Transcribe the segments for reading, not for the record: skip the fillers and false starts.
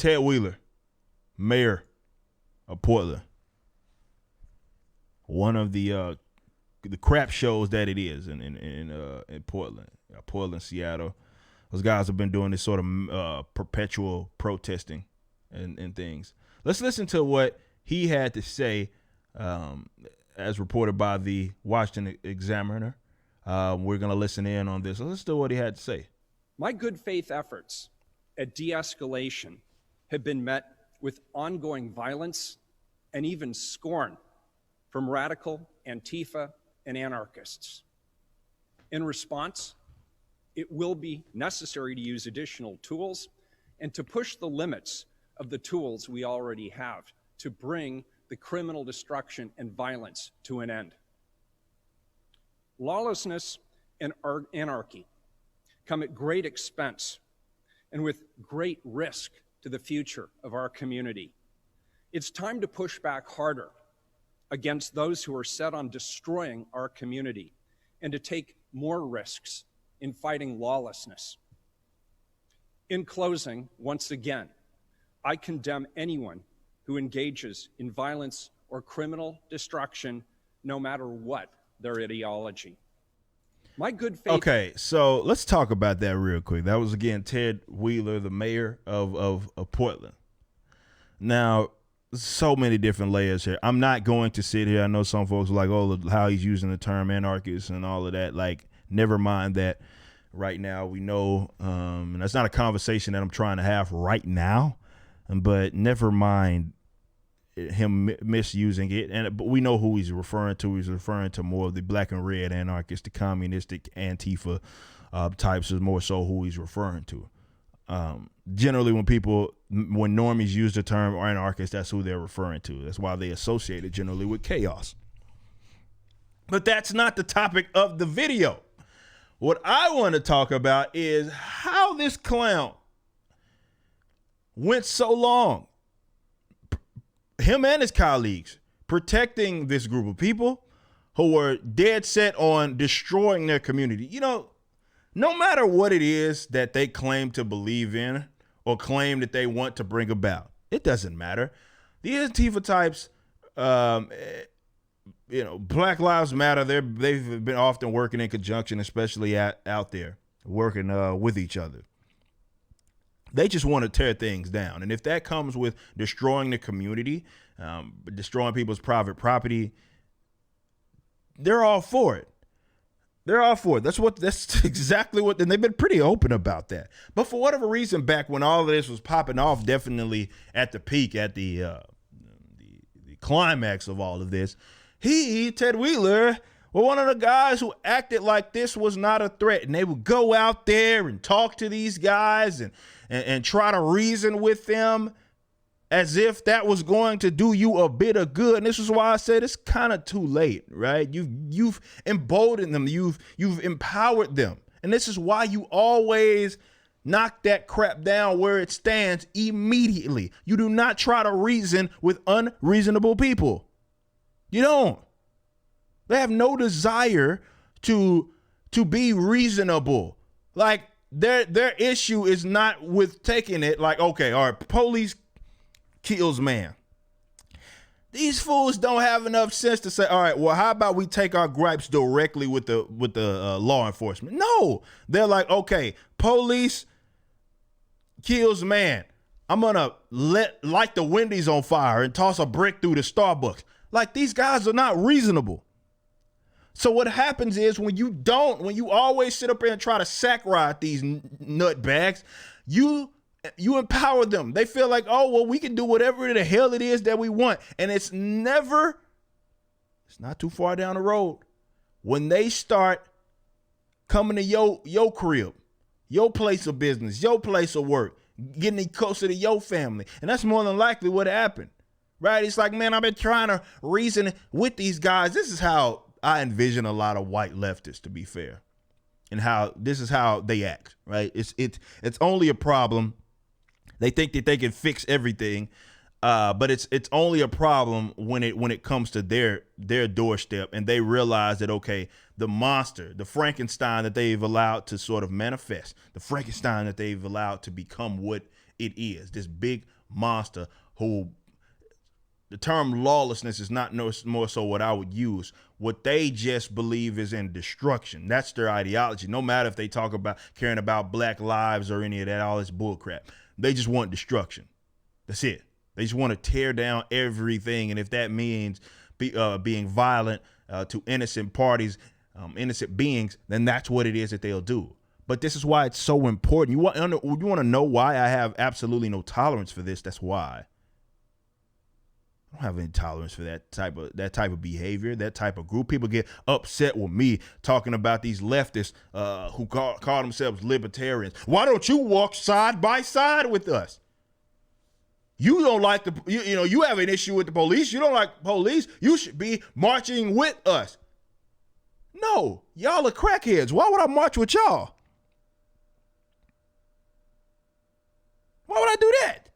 Ted Wheeler, mayor of Portland, one of the crap shows that it is in Portland, Portland, Seattle. Those guys have been doing this sort of perpetual protesting and things. Let's listen to what he had to say, as reported by the Washington Examiner. We're going to listen in on this. Let's do what he had to say. My good faith efforts at de-escalation have been met with ongoing violence and even scorn from radical Antifa and anarchists. In response, it will be necessary to use additional tools and to push the limits of the tools we already have to bring the criminal destruction and violence to an end. Lawlessness and anarchy come at great expense and with great risk to the future of our community. It's time to push back harder against those who are set on destroying our community and to take more risks in fighting lawlessness. In closing, once again, I condemn anyone who engages in violence or criminal destruction, no matter what their ideology. My good faith. Okay, so let's talk about that real quick. That was, again, Ted Wheeler, the mayor of Portland. Now, so many different layers here. I'm not going to sit here. I know some folks are like, oh, how he's using the term anarchist and all of that. Like, never mind that. Right now, we know, and that's not a conversation that I'm trying to have right now, but never mind him misusing it. But we know who he's referring to. He's referring to more of the black and red anarchists, the communistic Antifa types is more so who he's referring to. Generally, when normies use the term anarchist, that's who they're referring to. That's why they associate it generally with chaos. But that's not the topic of the video. What I want to talk about is how this clown went so long, him and his colleagues, protecting this group of people who were dead set on destroying their community. You know, no matter what it is that they claim to believe in or claim that they want to bring about, it doesn't matter. The Antifa types, Black Lives Matter, they've been often working in conjunction, especially out there, working with each other. They just want to tear things down. And if that comes with destroying the community, destroying people's private property, they're all for it. They're all for it. That's exactly what, and they've been pretty open about that. But for whatever reason, back when all of this was popping off, definitely at the peak, at the climax of all of this, Ted Wheeler, was one of the guys who acted like this was not a threat. And they would go out there and talk to these guys and try to reason with them as if that was going to do you a bit of good. And this is why I said it's kind of too late, right? You've emboldened them. You've empowered them. And this is why you always knock that crap down where it stands immediately. You do not try to reason with unreasonable people. You don't. They have no desire to be reasonable. Like their issue is not with taking it like, okay, all right, police kills man. These fools don't have enough sense to say, all right, well, how about we take our gripes directly with the law enforcement? No, they're like, okay, police kills man. I'm gonna light the Wendy's on fire and toss a brick through the Starbucks. Like, these guys are not reasonable. So what happens is when you always sit up there and try to sack ride these nutbags, you empower them. They feel like, oh, well, we can do whatever the hell it is that we want. And it's not too far down the road when they start coming to your crib, your place of business, your place of work, getting closer to your family. And that's more than likely what happened, right? It's like, man, I've been trying to reason with these guys. This is how I envision a lot of white leftists, to be fair, and how this is how they act, right? It's only a problem. They think that they can fix everything But it's only a problem when it comes to their doorstep, and they realize that, okay, the monster, the Frankenstein that they've allowed to sort of manifest, the Frankenstein that they've allowed to become what it is, this big monster who, the term lawlessness is not more so what I would use. What they just believe is in destruction. That's their ideology. No matter if they talk about caring about black lives or any of that, all this bullcrap. They just want destruction. That's it. They just want to tear down everything. And if that means being violent to innocent parties, innocent beings, then that's what it is that they'll do. But this is why it's so important. You want to know why I have absolutely no tolerance for this? That's why. I don't have any tolerance for that type of behavior, that type of group. People get upset with me talking about these leftists who call themselves libertarians. Why don't you walk side by side with us? You don't like you have an issue with the police. You don't like police. You should be marching with us. No, y'all are crackheads. Why would I march with y'all? Why would I do that?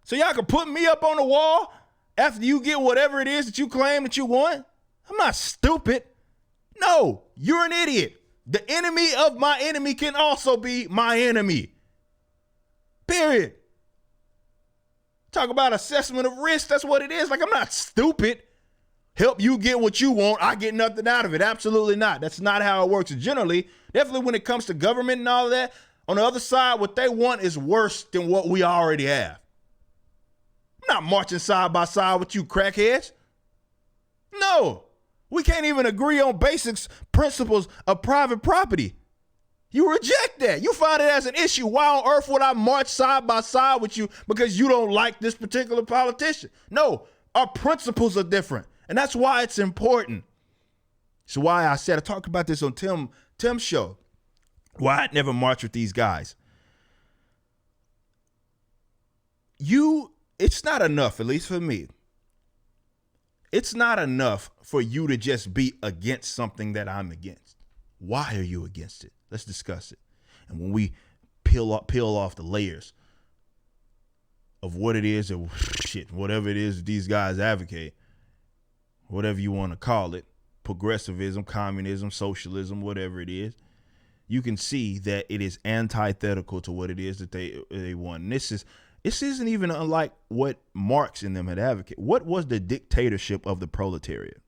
So y'all can put me up on the wall after you get whatever it is that you claim that you want? I'm not stupid. No, you're an idiot. The enemy of my enemy can also be my enemy. Period. Talk about assessment of risk. That's what it is. Like, I'm not stupid. Help you get what you want. I get nothing out of it. Absolutely not. That's not how it works. Generally, definitely when it comes to government and all of that, on the other side, what they want is worse than what we already have. I'm not marching side by side with you crackheads. No, we can't even agree on basics principles of private property. You reject that. You find it as an issue. Why on earth would I march side by side with you because you don't like this particular politician? No, our principles are different. And that's why it's important. So why I talked about this on Tim's show. Why I'd never march with these guys. It's not enough, at least for me. It's not enough for you to just be against something that I'm against. Why are you against it? Let's discuss it. And when we peel off the layers of what it is, whatever it is that these guys advocate, whatever you want to call it, progressivism, communism, socialism, whatever it is, you can see that it is antithetical to what it is that they want. And this isn't even unlike what Marx and them had advocated. What was the dictatorship of the proletariat?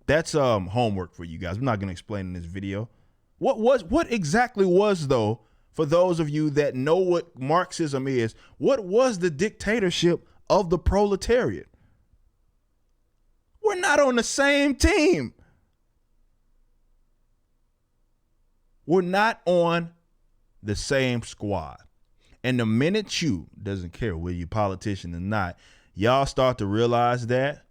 That's homework for you guys. I'm not going to explain in this video. What exactly was, though, for those of you that know what Marxism is, what was the dictatorship of the proletariat? We're not on the same team. We're not on the same squad. And the minute doesn't care whether you're a politician or not, y'all start to realize that,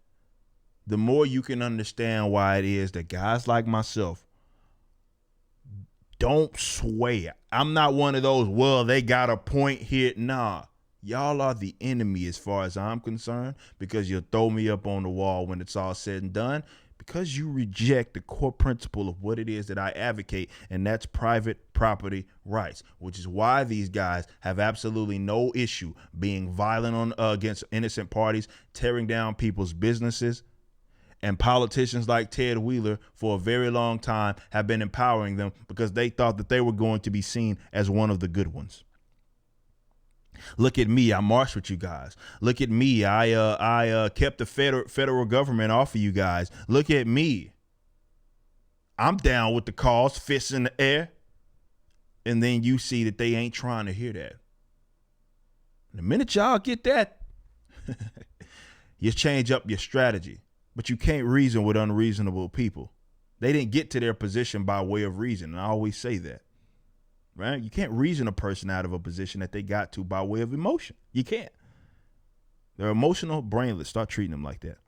the more you can understand why it is that guys like myself don't sway. I'm not one of those, well, they got a point here. Nah, y'all are the enemy as far as I'm concerned, because you'll throw me up on the wall when it's all said and done, because you reject the core principle of what it is that I advocate, and that's private property rights, which is why these guys have absolutely no issue being violent against innocent parties, tearing down people's businesses. And politicians like Ted Wheeler for a very long time have been empowering them because they thought that they were going to be seen as one of the good ones. Look at me. I marched with you guys. Look at me. I kept the federal government off of you guys. Look at me. I'm down with the cause, fists in the air. And then you see that they ain't trying to hear that. The minute y'all get that, you change up your strategy. But you can't reason with unreasonable people. They didn't get to their position by way of reason. And I always say that, right? You can't reason a person out of a position that they got to by way of emotion. You can't. They're emotional, brainless. Start treating them like that.